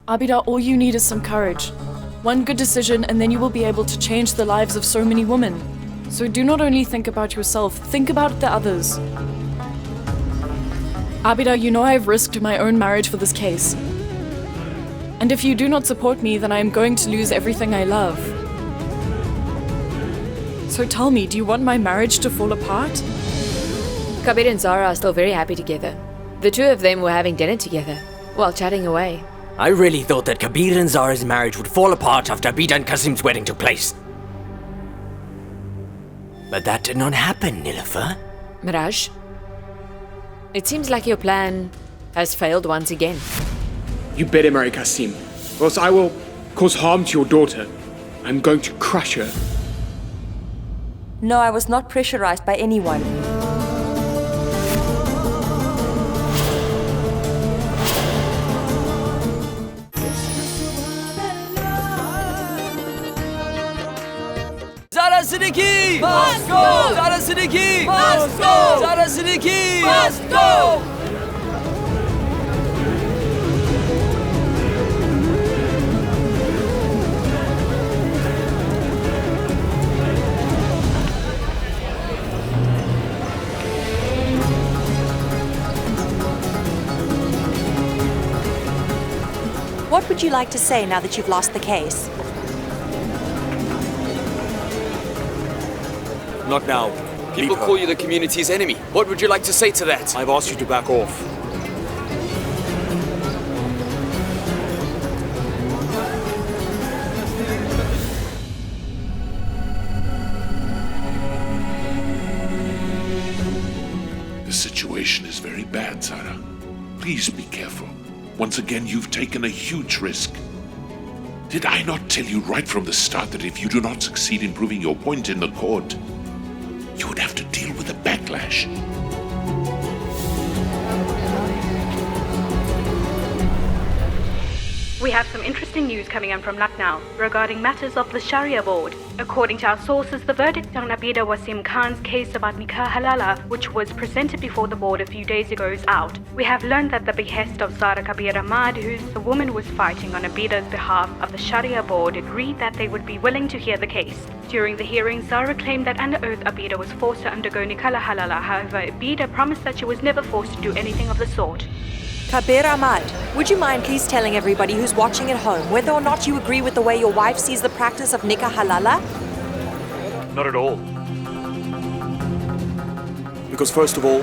Abida, all you need is some courage. One good decision and then you will be able to change the lives of so many women. So do not only think about yourself, think about the others. Abida, you know I have risked my own marriage for this case. And if you do not support me, then I am going to lose everything I love. So tell me, do you want my marriage to fall apart? Kabeer and Zara are still very happy together. The two of them were having dinner together, while chatting away. I really thought that Kabeer and Zara's marriage would fall apart after Abida and Kasim's wedding took place. But that did not happen, Nilofer. Miraj, it seems like your plan has failed once again. You better marry Kasim, or else I will cause harm to your daughter. I'm going to crush her. No, I was not pressurized by anyone. Zara Siddiqui! Must go! Zara Siddiqui! Must go! Zara Siddiqui! Must go! What would you like to say now that you've lost the case? Not now. People call you the community's enemy. What would you like to say to that? I've asked you to back off. The situation is very bad, Zara. Please be careful. Once again, you've taken a huge risk. Did I not tell you right from the start that if you do not succeed in proving your point in the court, you would have to deal with the backlash? We have some interesting news coming in from Lucknow regarding matters of the Sharia board. According to our sources, the verdict on Abida Wasim Khan's case about Nikah Halala, which was presented before the board a few days ago, is out. We have learned that the behest of Zara Kabeer Ahmad, who's the woman who was fighting on Abida's behalf of the Sharia board, agreed that they would be willing to hear the case. During the hearing, Zara claimed that under oath Abida was forced to undergo Nikah Halala. However, Abida promised that she was never forced to do anything of the sort. Kabeer Ahmad, would you mind please telling everybody who's watching at home whether or not you agree with the way your wife sees the practice of Nikah Halala? Not at all. Because first of all,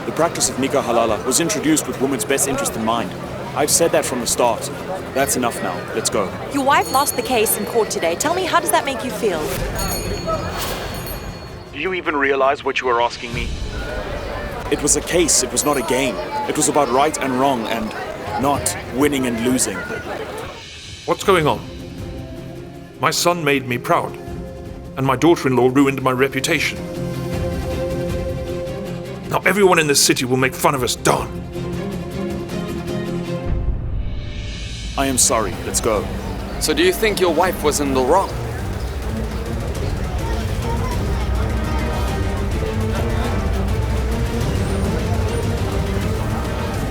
the practice of Nikah Halala was introduced with women's best interest in mind. I've said that from the start. That's enough now. Let's go. Your wife lost the case in court today. Tell me, how does that make you feel? Do you even realize what you are asking me? It was a case, it was not a game. It was about right and wrong and not winning and losing. What's going on? My son made me proud, and my daughter-in-law ruined my reputation. Now everyone in this city will make fun of us, darn. I am sorry, let's go. So do you think your wife was in the wrong?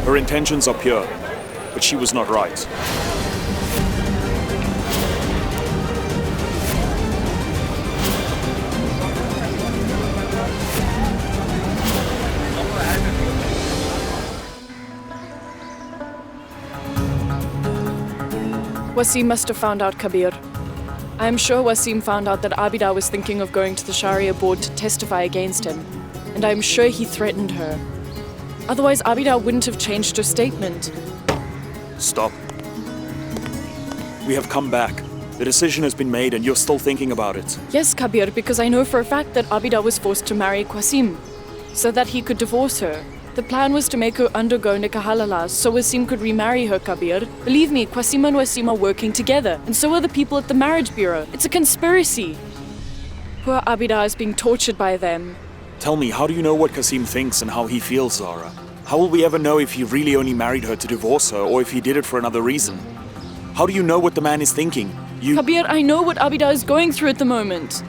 Her intentions are pure, but she was not right. Wasim must have found out Kabeer. I am sure Wasim found out that Abida was thinking of going to the Sharia board to testify against him, and I am sure he threatened her. Otherwise, Abida wouldn't have changed her statement. Stop. We have come back. The decision has been made and you're still thinking about it. Yes, Kabeer, because I know for a fact that Abida was forced to marry Qasim, so that he could divorce her. The plan was to make her undergo Nikah Halala so Wasim could remarry her, Kabeer. Believe me, Qasim and Wasim are working together, and so are the people at the marriage bureau. It's a conspiracy. Poor Abida is being tortured by them. Tell me, how do you know what Qasim thinks and how he feels, Zara? How will we ever know if he really only married her to divorce her or if he did it for another reason? How do you know what the man is thinking? Kabeer, I know what Abida is going through at the moment.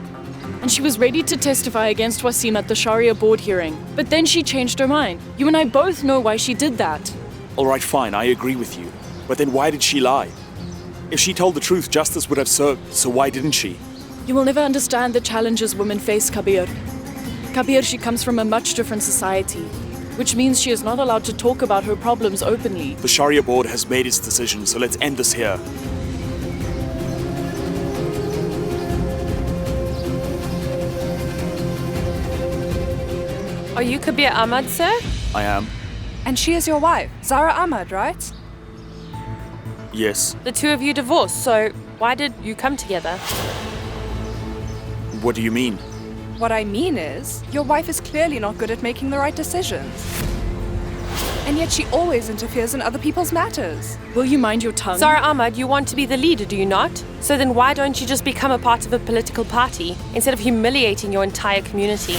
And she was ready to testify against Wasim at the Sharia board hearing. But then she changed her mind. You and I both know why she did that. All right, fine, I agree with you. But then why did she lie? If she told the truth, justice would have served, so why didn't she? You will never understand the challenges women face, Kabeer. Kabeer, she comes from a much different society, which means she is not allowed to talk about her problems openly. The Sharia board has made its decision, so let's end this here. Are you Kabeer Ahmad, sir? I am. And she is your wife, Zara Ahmad, right? Yes. The two of you divorced, so why did you come together? What do you mean? What I mean is, your wife is clearly not good at making the right decisions. And yet she always interferes in other people's matters. Will you mind your tongue? Zara Ahmad, you want to be the leader, do you not? So then why don't you just become a part of a political party, instead of humiliating your entire community?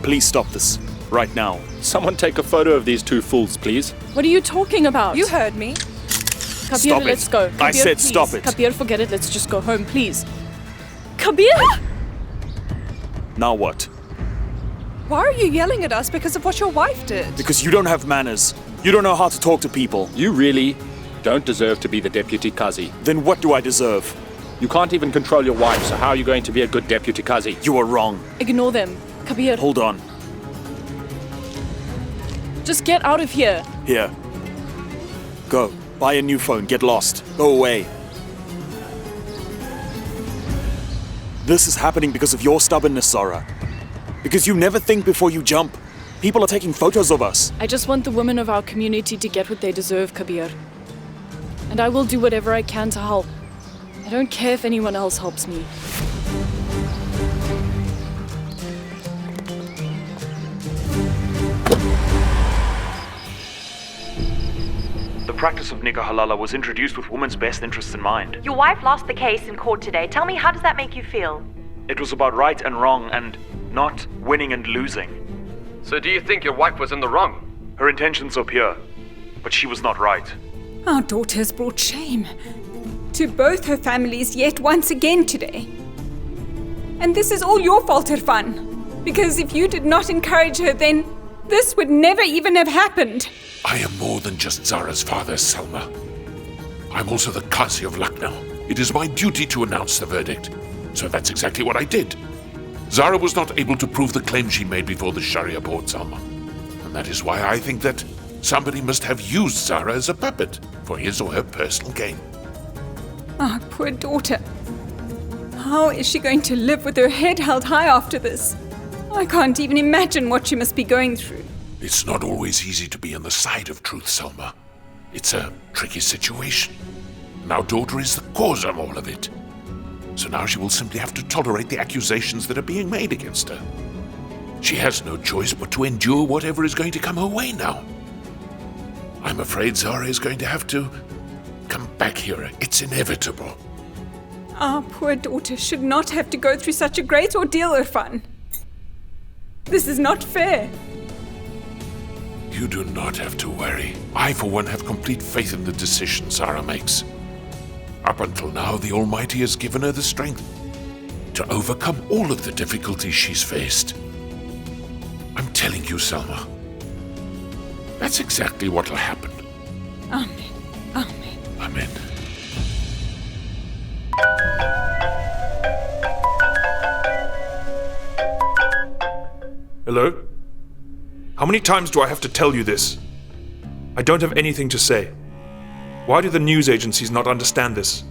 Please stop this. Right now. Someone take a photo of these two fools, please. What are you talking about? You heard me. Kabeer, Stop it. let's go. I Kabeer, said please. stop it. Kabeer, forget it. Let's just go home, please. Kabeer! Now what? Why are you yelling at us because of what your wife did? Because you don't have manners. You don't know how to talk to people. You really don't deserve to be the deputy Qazi. Then what do I deserve? You can't even control your wife, so how are you going to be a good deputy Qazi? You are wrong. Ignore them. Kabeer. Hold on. Just get out of here. Here. Go. Buy a new phone. Get lost. Go away. This is happening because of your stubbornness, Zara. Because you never think before you jump. People are taking photos of us. I just want the women of our community to get what they deserve, Kabeer. And I will do whatever I can to help. I don't care if anyone else helps me. The practice of Nikah Halala was introduced with women's best interests in mind. Your wife lost the case in court today. Tell me, how does that make you feel? It was about right and wrong and not winning and losing. So do you think your wife was in the wrong? Her intentions are pure, but she was not right. Our daughter has brought shame to both her families yet once again today. And this is all your fault, Irfan. Because if you did not encourage her, then this would never even have happened. I am more than just Zara's father, Salma. I'm also the Qazi of Lucknow. It is my duty to announce the verdict. So that's exactly what I did. Zara was not able to prove the claim she made before the Sharia board, Salma. And that is why I think that somebody must have used Zara as a puppet for his or her personal gain. Our poor daughter. How is she going to live with her head held high after this? I can't even imagine what she must be going through. It's not always easy to be on the side of truth, Salma. It's a tricky situation. And our daughter is the cause of all of it. So now she will simply have to tolerate the accusations that are being made against her. She has no choice but to endure whatever is going to come her way now. I'm afraid Zara is going to have to come back here. It's inevitable. Our poor daughter should not have to go through such a great ordeal, Irfan. This is not fair. You do not have to worry. I, for one, have complete faith in the decision Zara makes. Up until now, the Almighty has given her the strength to overcome all of the difficulties she's faced. I'm telling you, Salma, that's exactly what will happen. Amen. Amen. Amen. Hello? How many times do I have to tell you this? I don't have anything to say. Why do the news agencies not understand this?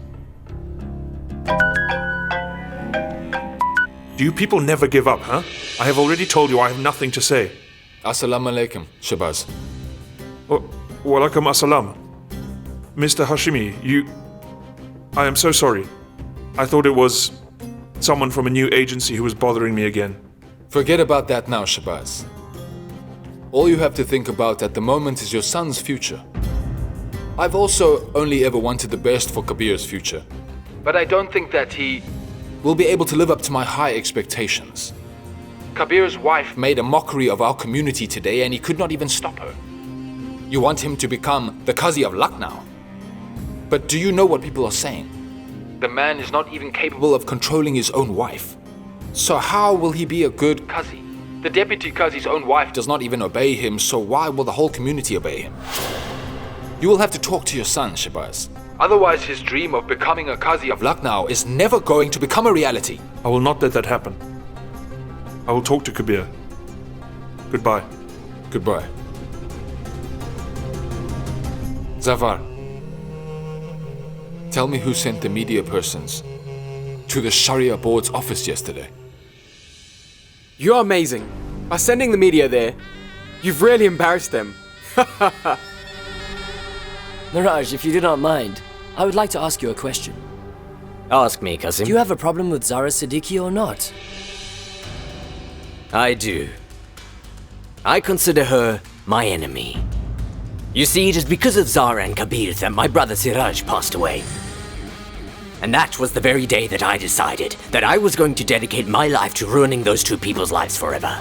Do you people never give up, huh? I have already told you I have nothing to say. Assalamu alaikum, Shabazz. Walaikum assalam. Mr. Hashimi, I am so sorry. I thought it was someone from a new agency who was bothering me again. Forget about that now, Shabazz. All you have to think about at the moment is your son's future. I've also only ever wanted the best for Kabeer's future. But I don't think that he will be able to live up to my high expectations. Kabeer's wife made a mockery of our community today and he could not even stop her. You want him to become the Qazi of Lucknow. But do you know what people are saying? The man is not even capable of controlling his own wife. So how will he be a good Qazi? The deputy Qazi's own wife does not even obey him, so why will the whole community obey him? You will have to talk to your son, Shabazz. Otherwise, his dream of becoming a Qazi of Lucknow is never going to become a reality. I will not let that happen. I will talk to Kabeer. Goodbye. Goodbye. Zafar, tell me who sent the media persons to the Sharia board's office yesterday. You're amazing. By sending the media there, you've really embarrassed them. Miraj, if you do not mind, I would like to ask you a question. Ask me, Qasim. Do you have a problem with Zara Siddiqui or not? I do. I consider her my enemy. You see, it is because of Zara and Kabeer that my brother Siraj passed away. And that was the very day that I decided that I was going to dedicate my life to ruining those two people's lives forever.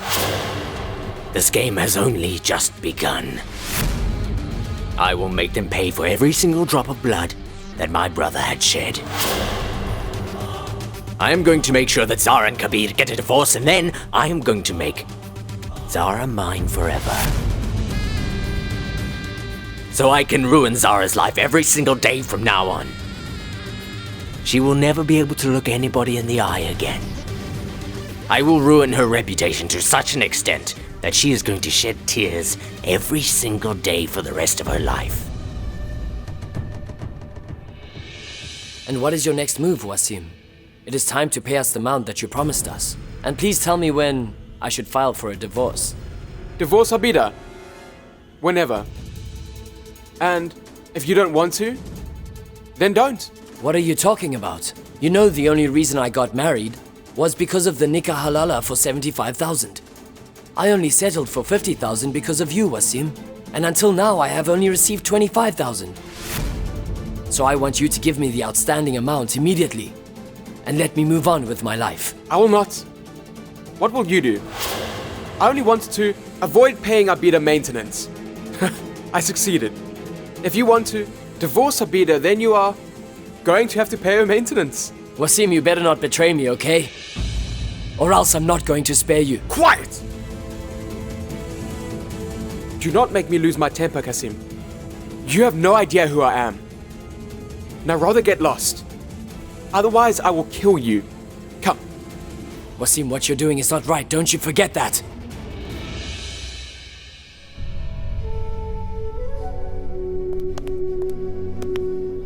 This game has only just begun. I will make them pay for every single drop of blood that my brother had shed. I am going to make sure that Zara and Kabeer get a divorce, and then I am going to make Zara mine forever. So I can ruin Zara's life every single day from now on. She will never be able to look anybody in the eye again. I will ruin her reputation to such an extent that she is going to shed tears every single day for the rest of her life. And what is your next move, Wasim? It is time to pay us the amount that you promised us. And please tell me when I should file for a divorce. Divorce Abida? Whenever. And if you don't want to, then don't. What are you talking about? You know the only reason I got married was because of the Nikah Halala for 75,000. I only settled for 50,000 because of you, Wasim. And until now I have only received 25,000. So I want you to give me the outstanding amount immediately and let me move on with my life. I will not. What will you do? I only wanted to avoid paying Abida maintenance. I succeeded. If you want to divorce Abida, then you are going to have to pay her maintenance. Wasim, you better not betray me, okay? Or else I'm not going to spare you. Quiet! Do not make me lose my temper, Qasim. You have no idea who I am. Now rather get lost. Otherwise, I will kill you. Come. Wasim, what you're doing is not right. Don't you forget that.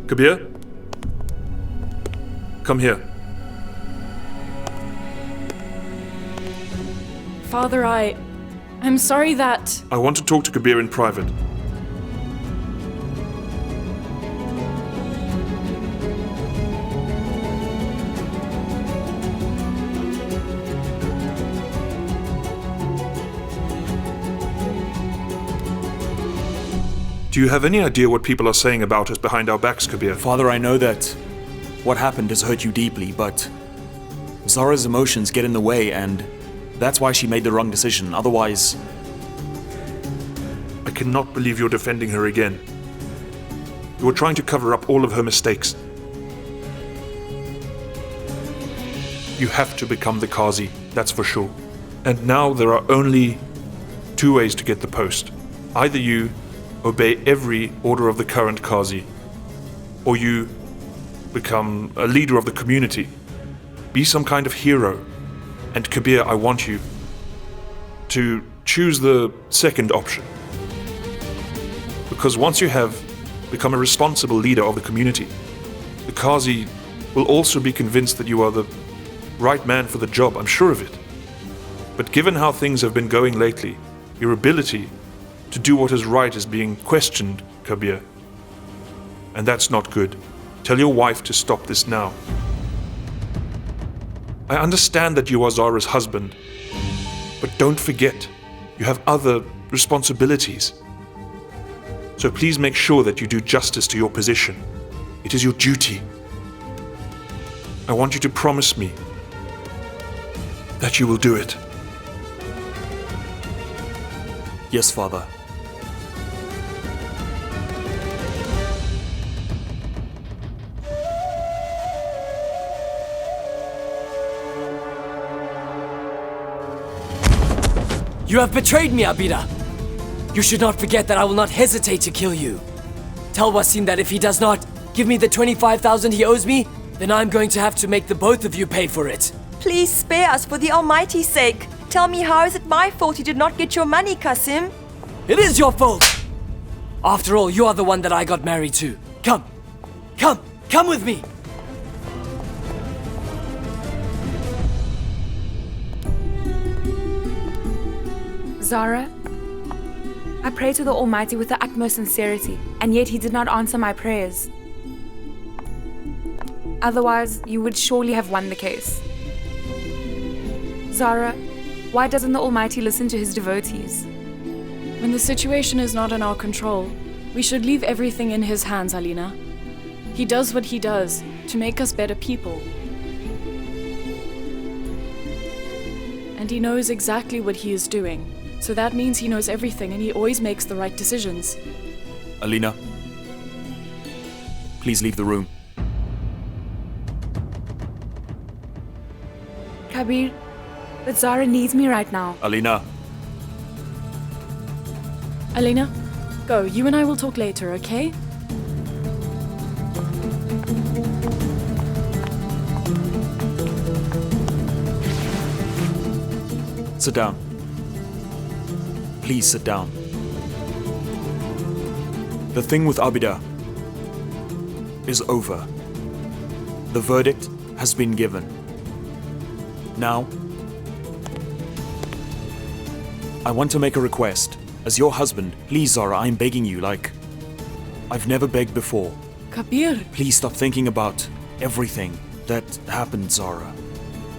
Kabeer? Come here. Father, I'm sorry that... I want to talk to Kabeer in private. Do you have any idea what people are saying about us behind our backs, Kabeer? Father, I know that what happened has hurt you deeply, but Zara's emotions get in the way, and that's why she made the wrong decision. Otherwise... I cannot believe you're defending her again. You were trying to cover up all of her mistakes. You have to become the Qazi, that's for sure. And now there are only two ways to get the post. Either you obey every order of the current Qazi, or you become a leader of the community. Be some kind of hero. And Kabeer, I want you to choose the second option. Because once you have become a responsible leader of the community, the Qazi will also be convinced that you are the right man for the job, I'm sure of it. But given how things have been going lately, your ability to do what is right is being questioned, Kabeer. And that's not good. Tell your wife to stop this now. I understand that you are Zara's husband, but don't forget, you have other responsibilities. So please make sure that you do justice to your position. It is your duty. I want you to promise me that you will do it. Yes, Father. You have betrayed me, Abida. You should not forget that I will not hesitate to kill you. Tell Wasim that if he does not give me the 25,000 he owes me, then I'm going to have to make the both of you pay for it. Please spare us for the Almighty's sake. Tell me, how is it my fault you did not get your money, Kasim? It is your fault! After all, you are the one that I got married to. Come with me! Zara, I pray to the Almighty with the utmost sincerity, and yet He did not answer my prayers. Otherwise, you would surely have won the case. Zara, why doesn't the Almighty listen to His devotees? When the situation is not in our control, we should leave everything in His hands, Alina. He does what He does to make us better people. And He knows exactly what He is doing. So that means He knows everything and He always makes the right decisions. Alina, please leave the room. Kabeer, but Zara needs me right now. Alina. Alina, go. You and I will talk later, okay? Sit down. Please sit down. The thing with Abida is over. The verdict has been given. Now, I want to make a request. As your husband, please, Zara, I'm begging you like I've never begged before. Kabeer! Please stop thinking about everything that happened, Zara.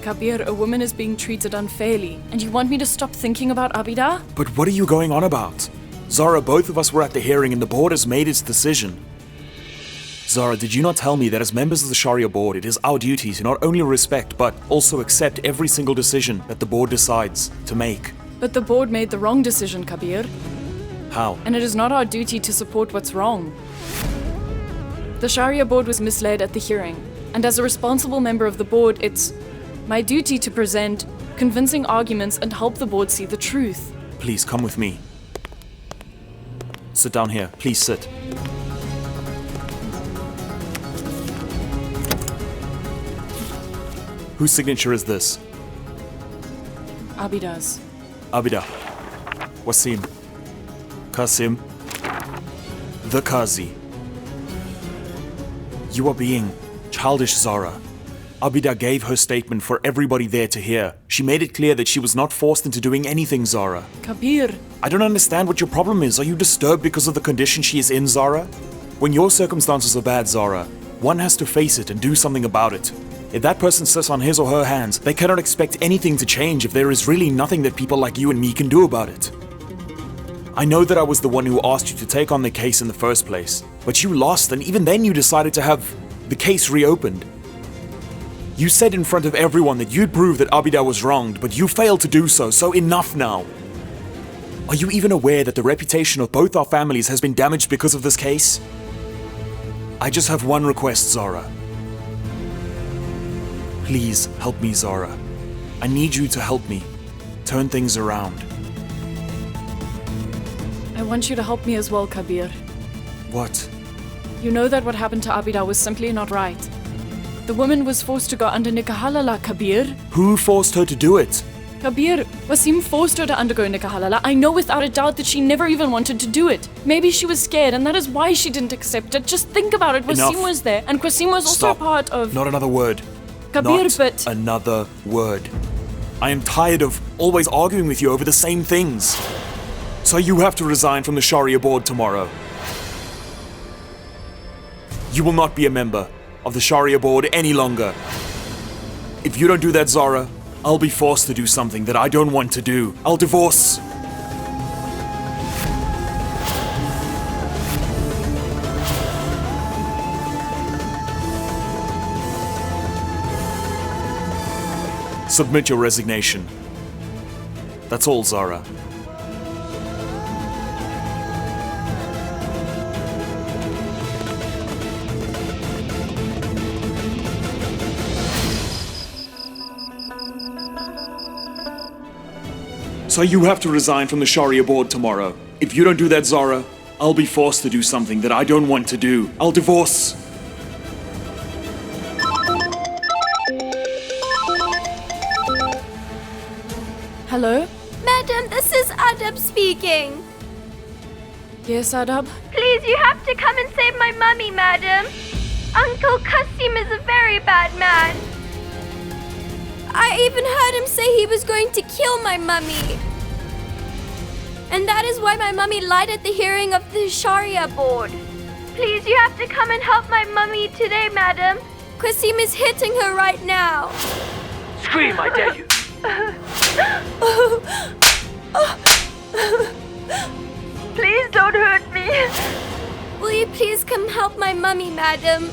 Kabeer, a woman is being treated unfairly, and you want me to stop thinking about Abida? But what are you going on about? Zara, both of us were at the hearing and the board has made its decision. Zara, did you not tell me that as members of the Sharia board, it is our duty to not only respect, but also accept every single decision that the board decides to make? But the board made the wrong decision, Kabeer. How? And it is not our duty to support what's wrong. The Sharia board was misled at the hearing, and as a responsible member of the board, it's my duty to present convincing arguments and help the board see the truth. Please, come with me. Sit down here. Please sit. Whose signature is this? Abida's. Abida. Wasim. Kasim. The Qazi. You are being childish, Zara. Abida gave her statement for everybody there to hear. She made it clear that she was not forced into doing anything, Zara. Kabeer. I don't understand what your problem is. Are you disturbed because of the condition she is in, Zara? When your circumstances are bad, Zara, one has to face it and do something about it. If that person sits on his or her hands, they cannot expect anything to change if there is really nothing that people like you and me can do about it. I know that I was the one who asked you to take on the case in the first place, but you lost, and even then you decided to have the case reopened. You said in front of everyone that you'd prove that Abida was wronged, but you failed to do so, so enough now. Are you even aware that the reputation of both our families has been damaged because of this case? I just have one request, Zara. Please help me, Zara. I need you to help me turn things around. I want you to help me as well, Kabeer. What? You know that what happened to Abida was simply not right. The woman was forced to go under Nikah Halala, Kabeer. Who forced her to do it? Kabeer, Wasim forced her to undergo Nikah Halala. I know without a doubt that she never even wanted to do it. Maybe she was scared, and that is why she didn't accept it. Just think about it. Wasim was there, and Qasim was also Stop. part of... Not another word. Kabeer, Not but... another word. I am tired of always arguing with you over the same things. So you have to resign from the Sharia board tomorrow. You will not be a member of the Sharia board any longer. If you don't do that, Zara, I'll be forced to do something that I don't want to do. I'll divorce. Submit your resignation. That's all, Zara. So you have to resign from the Sharia board tomorrow. If you don't do that, Zara, I'll be forced to do something that I don't want to do. I'll divorce. Hello? Madam, this is Adab speaking. Yes, Adab? Please, you have to come and save my mummy, madam. Uncle Qasim is a very bad man. I even heard him say he was going to kill my mummy. And that is why my mummy lied at the hearing of the Sharia board. Please, you have to come and help my mummy today, madam. Qasim is hitting her right now. Scream, I dare you. Please don't hurt me. Will you please come help my mummy, madam?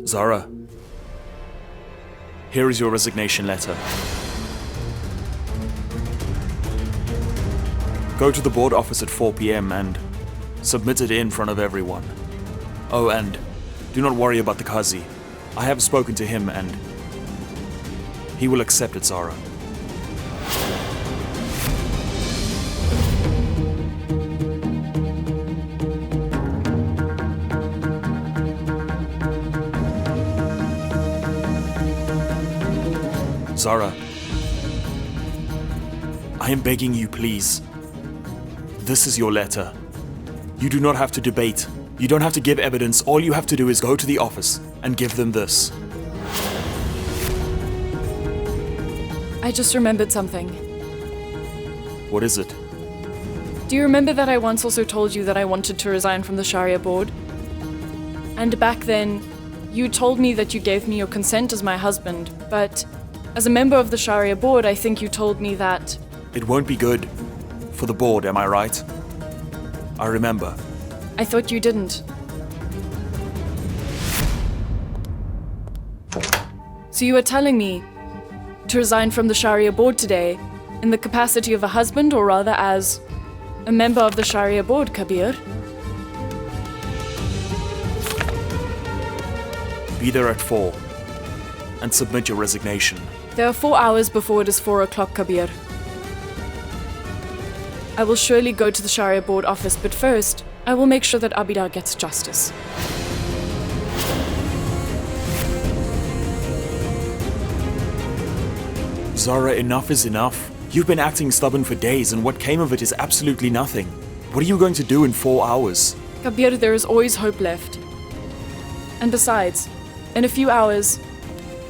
Zara, here is your resignation letter. Go to the board office at 4 p.m. and submit it in front of everyone. Oh, and do not worry about the Qazi. I have spoken to him and he will accept it, Zara. Zara, I am begging you, please. This is your letter. You do not have to debate. You don't have to give evidence. All you have to do is go to the office and give them this. I just remembered something. What is it? Do you remember that I once also told you that I wanted to resign from the Sharia board? And back then, you told me that you gave me your consent as my husband, but as a member of the Sharia board, I think you told me that it won't be good for the board, am I right? I remember. I thought you didn't. So you were telling me to resign from the Sharia board today in the capacity of a husband, or rather as a member of the Sharia board, Kabeer? Be there at 4 and submit your resignation. There are 4 hours before it is 4 o'clock, Kabeer. I will surely go to the Sharia board office, but first, I will make sure that Abida gets justice. Zara, enough is enough. You've been acting stubborn for days, and what came of it is absolutely nothing. What are you going to do in 4 hours? Kabeer, there is always hope left. And besides, in a few hours,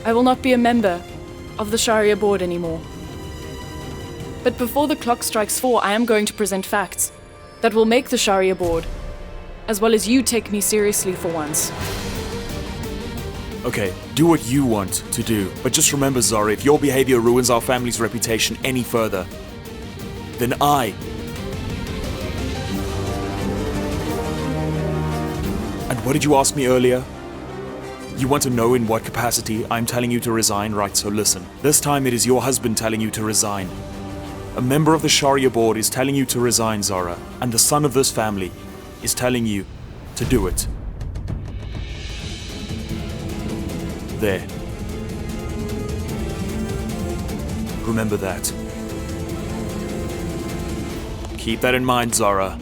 I will not be a member of the Sharia board anymore. But before the clock strikes 4, I am going to present facts that will make the Sharia board, as well as you, take me seriously for once. Okay, do what you want to do, but just remember, Zara, if your behavior ruins our family's reputation any further, then I... And what did you ask me earlier? You want to know in what capacity I'm telling you to resign, right? So listen, this time it is your husband telling you to resign. A member of the Sharia board is telling you to resign, Zara, and the son of this family is telling you to do it. There. Remember that. Keep that in mind, Zara.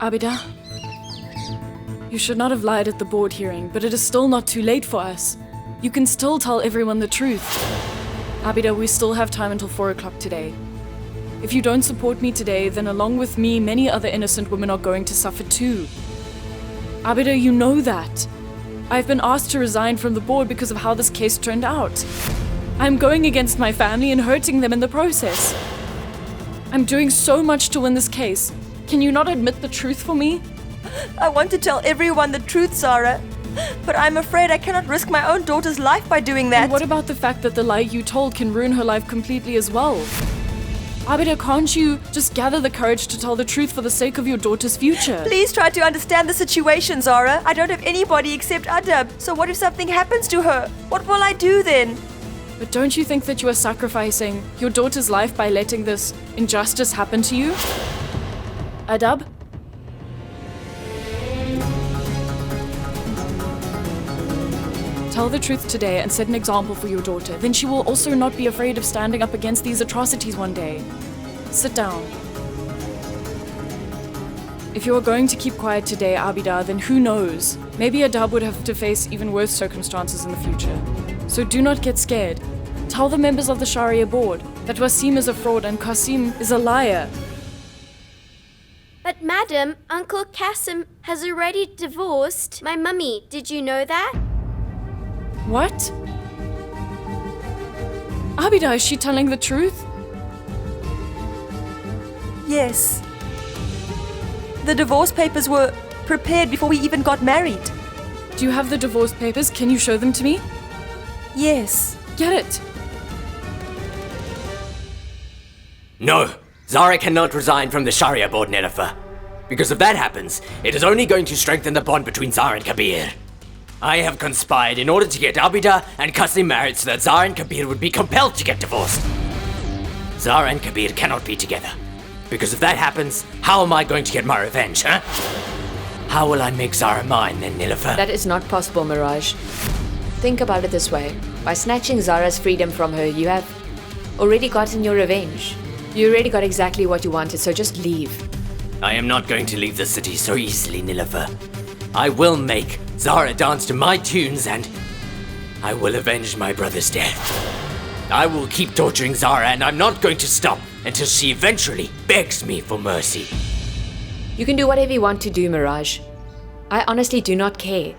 Abida, you should not have lied at the board hearing, but it is still not too late for us. You can still tell everyone the truth. Abida, we still have time until 4 o'clock today. If you don't support me today, then along with me, many other innocent women are going to suffer too. Abida, you know that. I've been asked to resign from the board because of how this case turned out. I'm going against my family and hurting them in the process. I'm doing so much to win this case. Can you not admit the truth for me? I want to tell everyone the truth, Zara. But I'm afraid I cannot risk my own daughter's life by doing that. And what about the fact that the lie you told can ruin her life completely as well? Abida, can't you just gather the courage to tell the truth for the sake of your daughter's future? Please try to understand the situation, Zara. I don't have anybody except Adab. So what if something happens to her? What will I do then? But don't you think that you are sacrificing your daughter's life by letting this injustice happen to you? Adab? Tell the truth today and set an example for your daughter. Then she will also not be afraid of standing up against these atrocities one day. Sit down. If you are going to keep quiet today, Abida, then who knows? Maybe Adab would have to face even worse circumstances in the future. So do not get scared. Tell the members of the Sharia board that Wasim is a fraud and Qasim is a liar. But madam, Uncle Qasim has already divorced my mummy. Did you know that? What? Abida, is she telling the truth? Yes. The divorce papers were prepared before we even got married. Do you have the divorce papers? Can you show them to me? Yes. Get it. No, Zara cannot resign from the Sharia board, Nilofer. Because if that happens, it is only going to strengthen the bond between Zara and Kabeer. I have conspired in order to get Abida and Qasim married so that Zara and Kabeer would be compelled to get divorced. Zara and Kabeer cannot be together. Because if that happens, how am I going to get my revenge, huh? How will I make Zara mine then, Nilofer? That is not possible, Mirage. Think about it this way. By snatching Zara's freedom from her, you have already gotten your revenge. You already got exactly what you wanted, so just leave. I am not going to leave the city so easily, Nilofer. I will make Zara dance to my tunes and I will avenge my brother's death. I will keep torturing Zara and I'm not going to stop until she eventually begs me for mercy. You can do whatever you want to do, Mirage. I honestly do not care.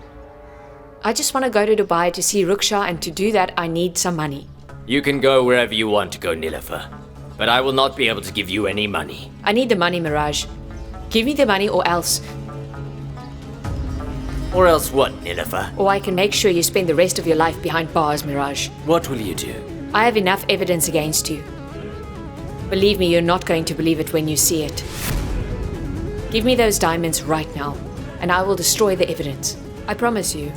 I just want to go to Dubai to see Ruksha, and to do that I need some money. You can go wherever you want to go, Nilofer. But I will not be able to give you any money. I need the money, Mirage. Give me the money or else. Or else what, Nilofer? Or I can make sure you spend the rest of your life behind bars, Mirage. What will you do? I have enough evidence against you. Believe me, you're not going to believe it when you see it. Give me those diamonds right now, and I will destroy the evidence. I promise you.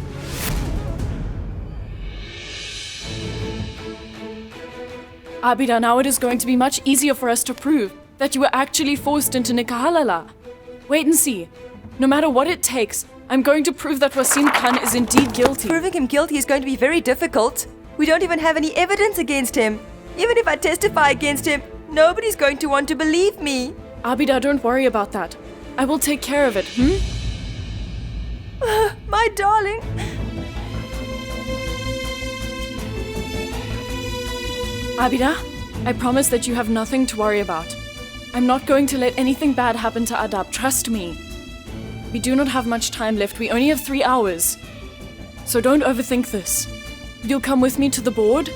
Abida, now it is going to be much easier for us to prove that you were actually forced into Nikah Halala. Wait and see. No matter what it takes, I'm going to prove that Wasim Khan is indeed guilty. Proving him guilty is going to be very difficult. We don't even have any evidence against him. Even if I testify against him, nobody's going to want to believe me. Abida, don't worry about that. I will take care of it, My darling. Abida, I promise that you have nothing to worry about. I'm not going to let anything bad happen to Adab, trust me. We do not have much time left, we only have 3 hours. So don't overthink this. You'll come with me to the board?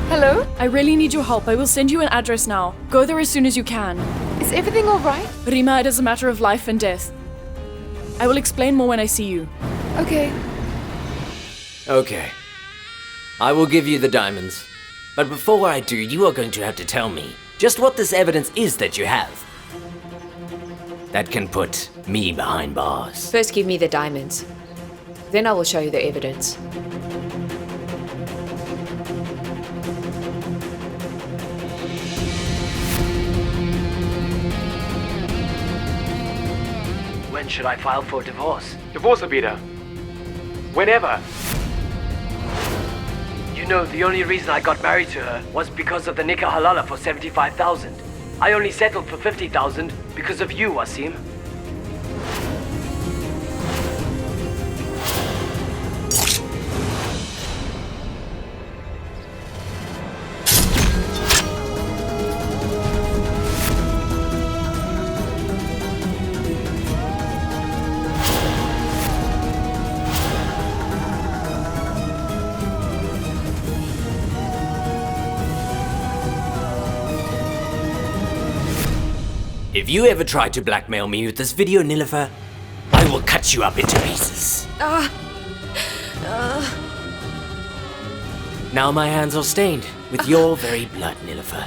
Hello? I really need your help. I will send you an address now. Go there as soon as you can. Is everything all right? Rima, it is a matter of life and death. I will explain more when I see you. Okay. Okay. I will give you the diamonds. But before I do, you are going to have to tell me just what this evidence is that you have. That can put me behind bars. First, give me the diamonds. Then I will show you the evidence. When should I file for divorce? Divorce Abida. Whenever. You know, the only reason I got married to her was because of the Nikah Halala for 75,000. I only settled for 50,000 because of you, Wasim. If you ever try to blackmail me with this video, Nilofer, I will cut you up into pieces. Now my hands are stained with your very blood, Nilofer.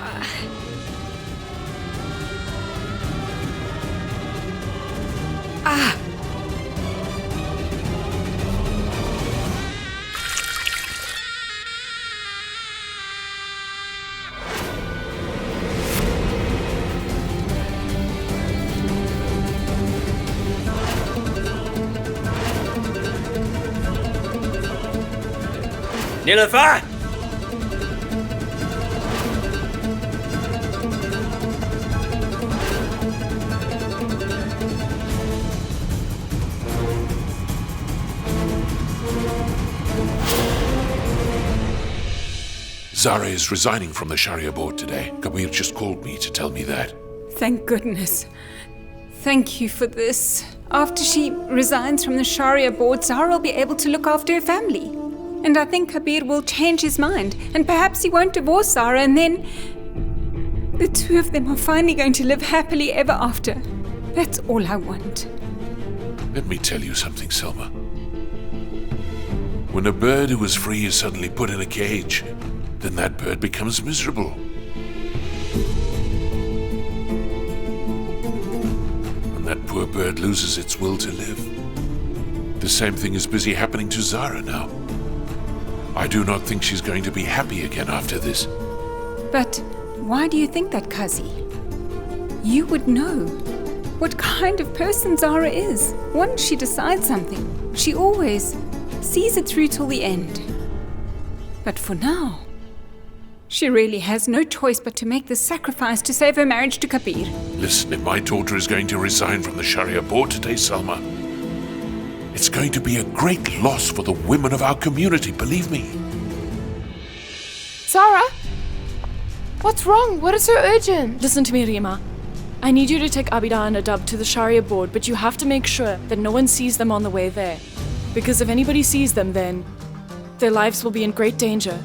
Nilofer! Zara is resigning from the Sharia board today. Kabeer just called me to tell me that. Thank goodness. Thank you for this. After she resigns from the Sharia board, Zara will be able to look after her family. And I think Kabeer will change his mind, and perhaps he won't divorce Zara, and then the two of them are finally going to live happily ever after. That's all I want. Let me tell you something, Selma. When a bird who is free is suddenly put in a cage, then that bird becomes miserable. And that poor bird loses its will to live. The same thing is busy happening to Zara now. I do not think she's going to be happy again after this. But why do you think that, Kazi? You would know what kind of person Zara is. Once she decides something, she always sees it through till the end. But for now, she really has no choice but to make this sacrifice to save her marriage to Kabeer. Listen, if my daughter is going to resign from the Sharia board today, Salma, it's going to be a great loss for the women of our community, believe me. Zara? What's wrong? What is so urgent? Listen to me, Rima. I need you to take Abida and Adab to the Sharia board, but you have to make sure that no one sees them on the way there. Because if anybody sees them, then their lives will be in great danger.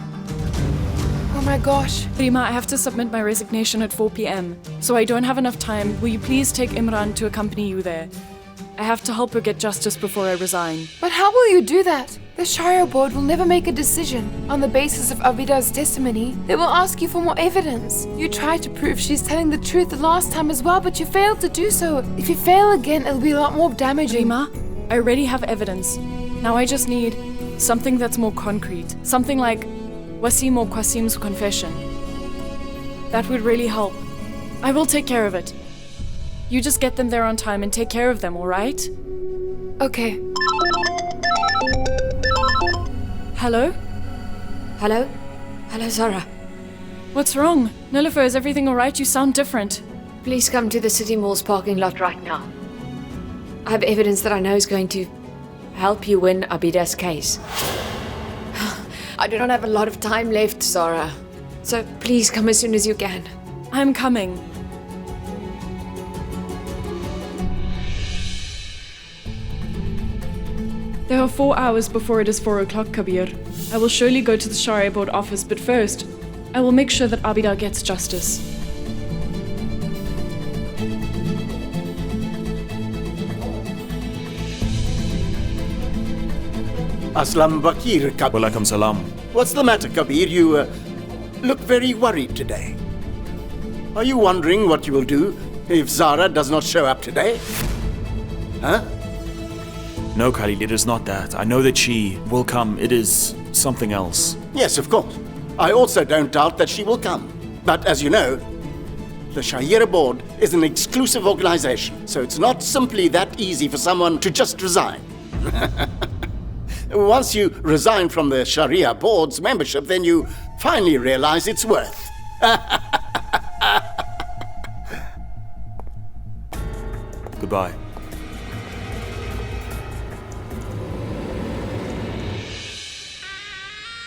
Oh my gosh. Rima, I have to submit my resignation at 4 p.m. So I don't have enough time. Will you please take Imran to accompany you there? I have to help her get justice before I resign. But how will you do that? The Sharia board will never make a decision on the basis of Abida's testimony. They will ask you for more evidence. You tried to prove she's telling the truth the last time as well, but you failed to do so. If you fail again, it'll be a lot more damaging. Rima, I already have evidence. Now I just need something that's more concrete. Something like Wasim or Qasim's confession. That would really help. I will take care of it. You just get them there on time and take care of them, all right? Okay. Hello? Hello? Hello, Zara. What's wrong? Nilofer, is everything all right? You sound different. Please come to the City Mall's parking lot right now. I have evidence that I know is going to help you win Abida's case. I do not have a lot of time left, Zara. So please come as soon as you can. I'm coming. There are 4 hours before it is 4 o'clock, Kabeer. I will surely go to the Sharia board office, but first, I will make sure that Abida gets justice. Aslam Bakir, Kabeer. Walaikum salam. What's the matter, Kabeer? You look very worried today. Are you wondering what you will do if Zara does not show up today? Huh? No, Khalid, it is not that. I know that she will come. It is something else. Yes, of course. I also don't doubt that she will come. But as you know, the Shahira board is an exclusive organization, so it's not simply that easy for someone to just resign. Once you resign from the Sharia board's membership, then you finally realize its worth. Goodbye.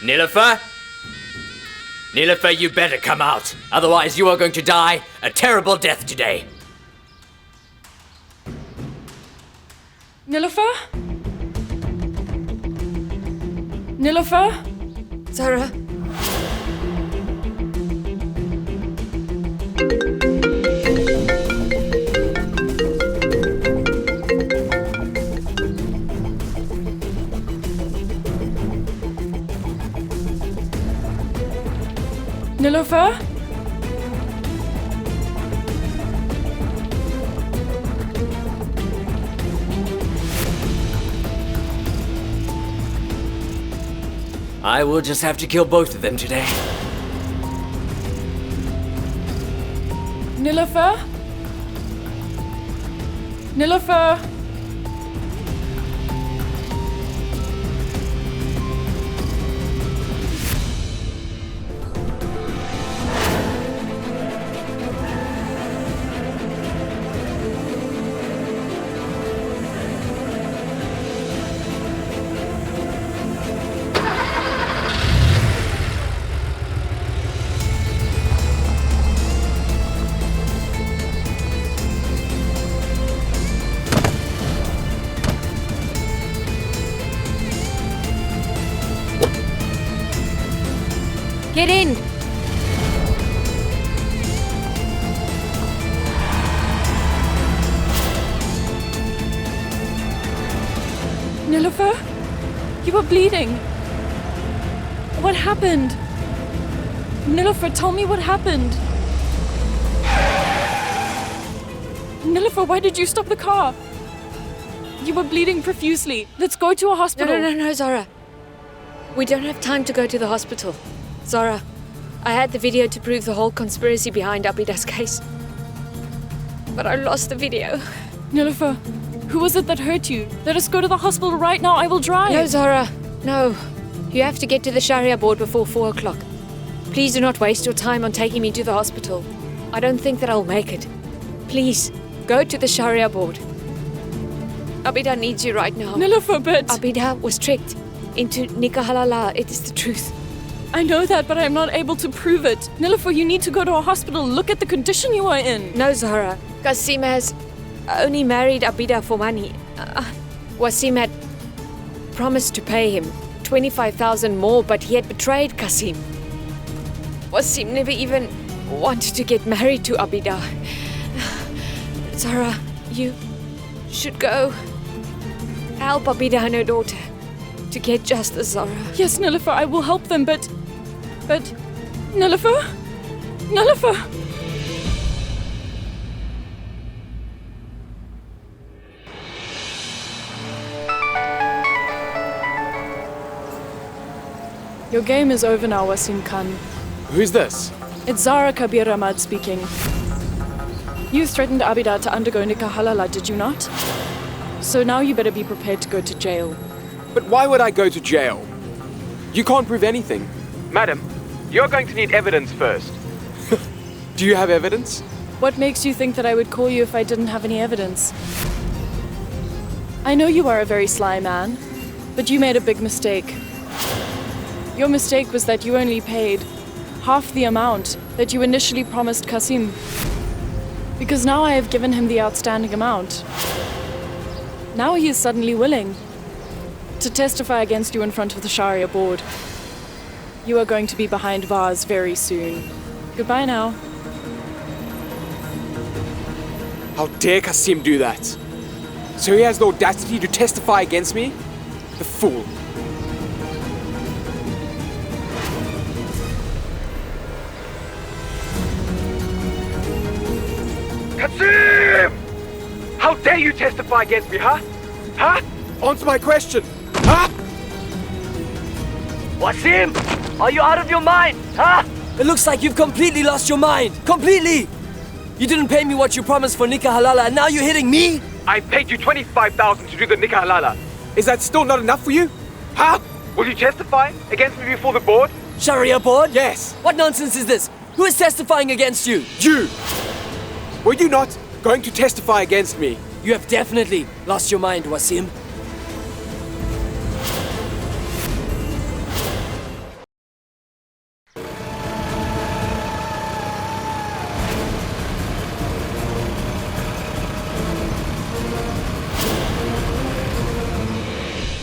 Nilofer? Nilofer, you better come out. Otherwise, you are going to die a terrible death today. Nilofer? Nilofer? Zara? Nilofer? I will just have to kill both of them today. Nilofer? Nilofer? Get in! Nilofer? You were bleeding. What happened? Nilofer, tell me what happened. Nilofer, why did you stop the car? You were bleeding profusely. Let's go to a hospital. No, Zara. We don't have time to go to the hospital. Zara, I had the video to prove the whole conspiracy behind Abida's case. But I lost the video. Nilofer, who was it that hurt you? Let us go to the hospital right now. I will drive. No, Zara. No. You have to get to the Sharia board before 4 o'clock. Please do not waste your time on taking me to the hospital. I don't think that I'll make it. Please, go to the Sharia board. Abida needs you right now. Nilofer, but... Abida was tricked into Nikah halala. It is the truth. I know that, but I'm not able to prove it. Nilofer, you need to go to a hospital. Look at the condition you are in. No, Zahra. Qasim has only married Abida for money. Wasim had promised to pay him 25,000 more, but he had betrayed Qasim. Wasim never even wanted to get married to Abida. Zahra, you should go help Abida and her daughter to get justice, Zahra. Yes, Nilofer, I will help them, but... Nilofer? Nilofer? Your game is over now, Wasim Khan. Who's this? It's Zara Kabeer Ahmad speaking. You threatened Abida to undergo Nikah halala, did you not? So now you better be prepared to go to jail. But why would I go to jail? You can't prove anything. Madam, you're going to need evidence first. Do you have evidence? What makes you think that I would call you if I didn't have any evidence? I know you are a very sly man, but you made a big mistake. Your mistake was that you only paid half the amount that you initially promised Qasim. Because now I have given him the outstanding amount. Now he is suddenly willing to testify against you in front of the Sharia board. You are going to be behind bars very soon. Goodbye now. How dare Qasim do that? So he has the audacity to testify against me? The fool. Dare you testify against me, huh? Huh? Answer my question. Huh? Wasim, are you out of your mind, huh? It looks like you've completely lost your mind. Completely! You didn't pay me what you promised for Nikah Halala, and now you're hitting me? I paid you 25,000 to do the Nikah Halala. Is that still not enough for you? Huh? Will you testify against me before the board? Sharia board? Yes. What nonsense is this? Who is testifying against you? You! Were you not going to testify against me? You have definitely lost your mind, Wasim.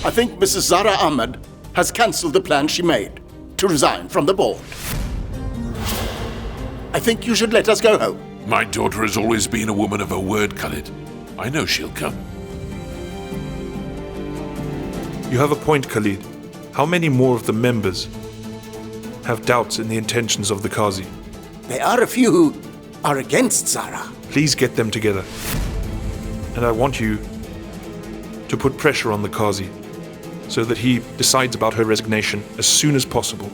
I think Mrs. Zara Ahmed has cancelled the plan she made to resign from the board. I think you should let us go home. My daughter has always been a woman of her word, Khalid. I know she'll come. You have a point, Khalid. How many more of the members have doubts in the intentions of the Qazi? There are a few who are against Zara. Please get them together. And I want you to put pressure on the Qazi so that he decides about her resignation as soon as possible.